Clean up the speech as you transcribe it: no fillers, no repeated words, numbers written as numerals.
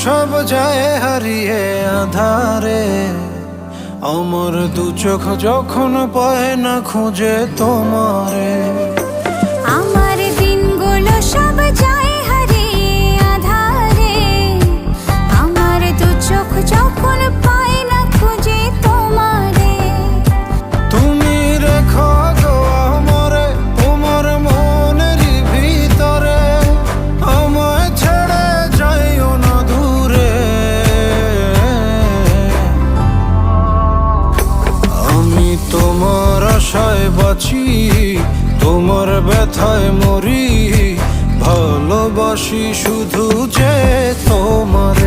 সব যায় হারিয়ে আধারে, আমার দু চোখ যখন পায় না খুঁজে তোমারে। আমার দিনগুলো সব যায় হারিয়ে আঁধারে, আমার দু চোখ যখন পায় না খুঁজে তোমারে। তুমি রেখো গো আমরে তোমার মনের ভিতরে, আমায় ছেড়ে যাইও না দূরে। আমি তোমার আশায় বাঁচি, তোমার ব্যথায় মরি, ভালোবাসি শুধু যে তোমারে।